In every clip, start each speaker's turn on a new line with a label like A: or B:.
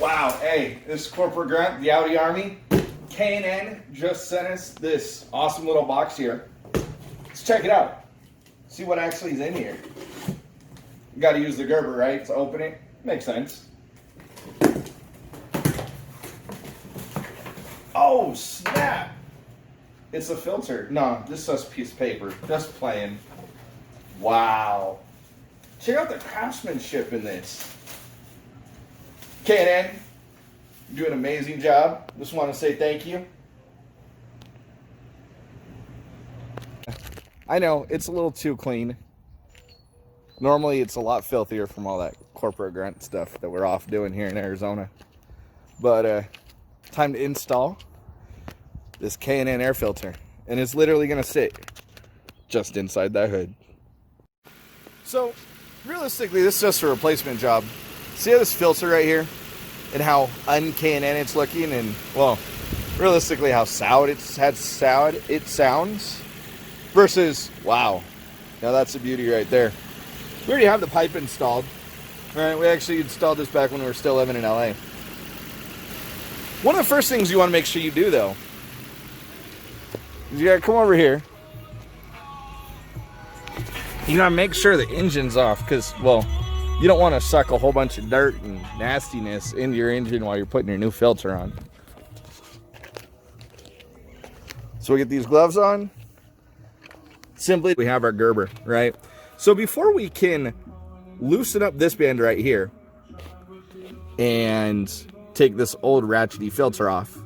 A: Wow, hey, this is CorporateGrunt, the Audi Army. K&N just sent us this awesome little box here. Let's check it out. See what actually is in here. You gotta use the Gerber, right, to open it. Makes sense. Oh, snap! It's a filter. No, this is just a piece of paper. Just playing. Wow. Check out the craftsmanship in this. K&N, you do an amazing job. Just want to say thank you. I know, it's a little too clean. Normally, it's a lot filthier from all that CorporateGrunt stuff that we're off doing here in Arizona. But time to install this K&N air filter. And it's literally going to sit just inside that hood. So, realistically, this is just a replacement job. See how this filter right here and how un-K&N it's looking, and well, realistically how sour it sounds versus wow. Now that's the beauty right there. We already have the pipe installed. All right, we actually installed this back when we were still living in LA. One of the first things you want to make sure you do though is you gotta come over here. You gotta make sure the engine's off because, well, you don't want to suck a whole bunch of dirt and nastiness into your engine while you're putting your new filter on. So we get these gloves on. Simply, we have our Gerber, right? So before we can loosen up this band right here and take this old ratchety filter off,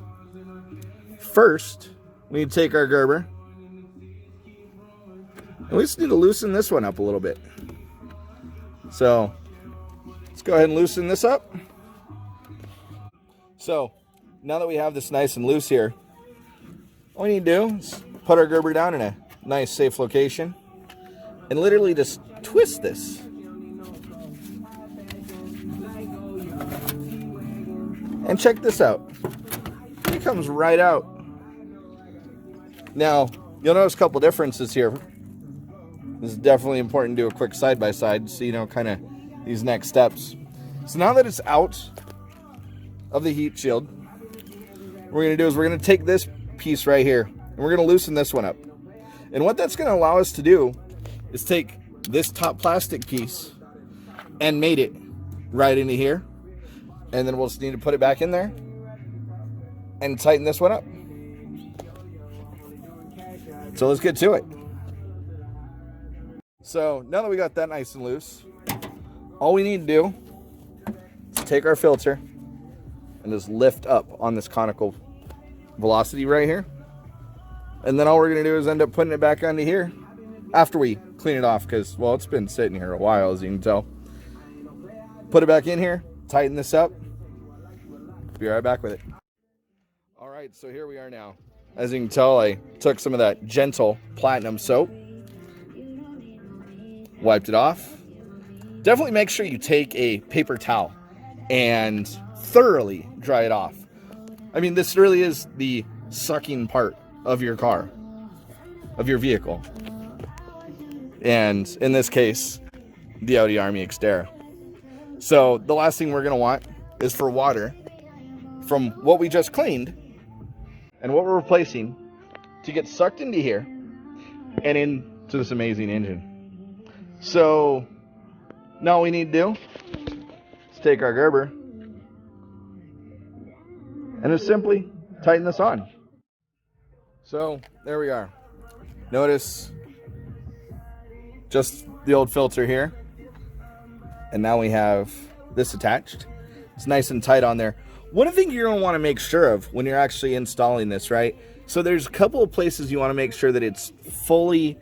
A: first we need to take our Gerber and we just need to loosen this one up a little bit. So let's go ahead and loosen this up. So now that we have this nice and loose here, all we need to do is put our Gerber down in a nice safe location and literally just twist this. And check this out. It comes right out. Now, you'll notice a couple differences here. This is definitely important to do a quick side-by-side so you know kind of these next steps. So now that it's out of the heat shield, what we're going to do is we're going to take this piece right here and we're going to loosen this one up. And what that's going to allow us to do is take this top plastic piece and mate it right into here. And then we'll just need to put it back in there and tighten this one up. So let's get to it. So now that we got that nice and loose, all we need to do is take our filter and just lift up on this conical velocity right here. And then all we're going to do is end up putting it back onto here after we clean it off because, well, it's been sitting here a while, as you can tell. Put it back in here, tighten this up. Be right back with it. All right, so here we are now. As you can tell, I took some of that gentle platinum soap, wiped it off. Definitely make sure you take a paper towel and thoroughly dry it off. I mean, this really is the sucking part of your car, of your vehicle. And in this case, the Audi Army XTerra. So the last thing we're going to want is for water from what we just cleaned and what we're replacing to get sucked into here and into this amazing engine. So now all we need to do is take our Gerber and just simply tighten this on. So there we are. Notice just the old filter here. And now we have this attached. It's nice and tight on there. One thing you're going to want to make sure of when you're actually installing this, right? So there's a couple of places you want to make sure that it's fully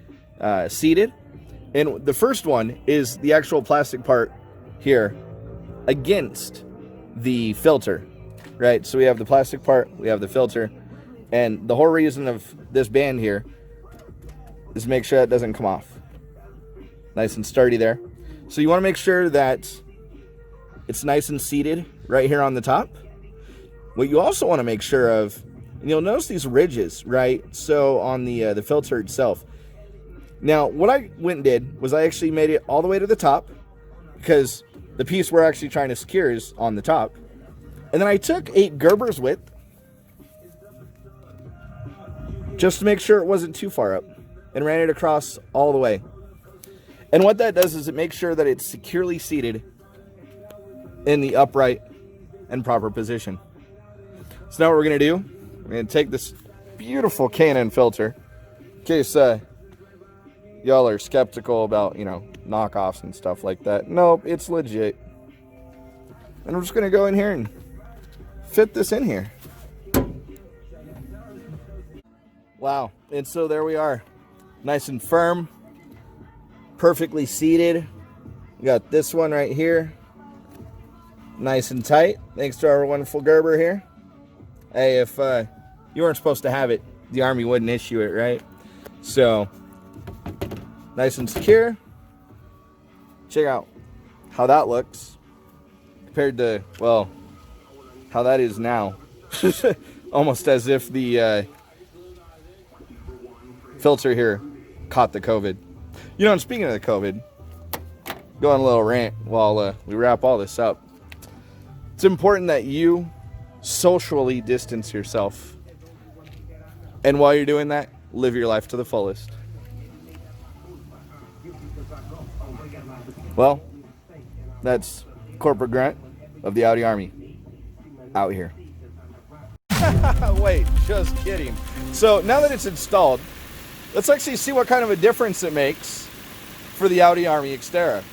A: seated. And the first one is the actual plastic part here against the filter, right? So we have the plastic part, we have the filter, and the whole reason of this band here is to make sure it doesn't come off. Nice and sturdy there. So you want to make sure that it's nice and seated right here on the top. What you also want to make sure of, and you'll notice these ridges, right? So on the filter itself. Now, what I went and did was I actually made it all the way to the top because the piece we're actually trying to secure is on the top. And then I took 8 Gerber's width just to make sure it wasn't too far up, and ran it across all the way. And what that does is it makes sure that it's securely seated in the upright and proper position. So now what we're going to do, we're going to take this beautiful K&N filter, in case y'all are skeptical about, you know, knockoffs and stuff like that. Nope, it's legit. And I'm just going to go in here and fit this in here. Wow. And so there we are. Nice and firm. Perfectly seated. We got this one right here. Nice and tight. Thanks to our wonderful Gerber here. Hey, if you weren't supposed to have it, the Army wouldn't issue it, right? So, nice and secure. Check out how that looks compared to, well, how that is now. Almost as if the filter here caught the COVID. You know, and speaking of the COVID, go on a little rant while we wrap all this up. It's important that you socially distance yourself. And while you're doing that, live your life to the fullest. Well, that's CorporateGrunt of the Audi Army out here. Wait, just kidding. So now that it's installed, let's actually see what kind of a difference it makes for the Audi Army XTerra.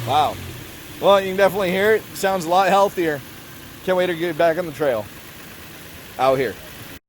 A: Wow. Well, you can definitely hear it. Sounds a lot healthier. Can't wait to get back on the trail. Out here.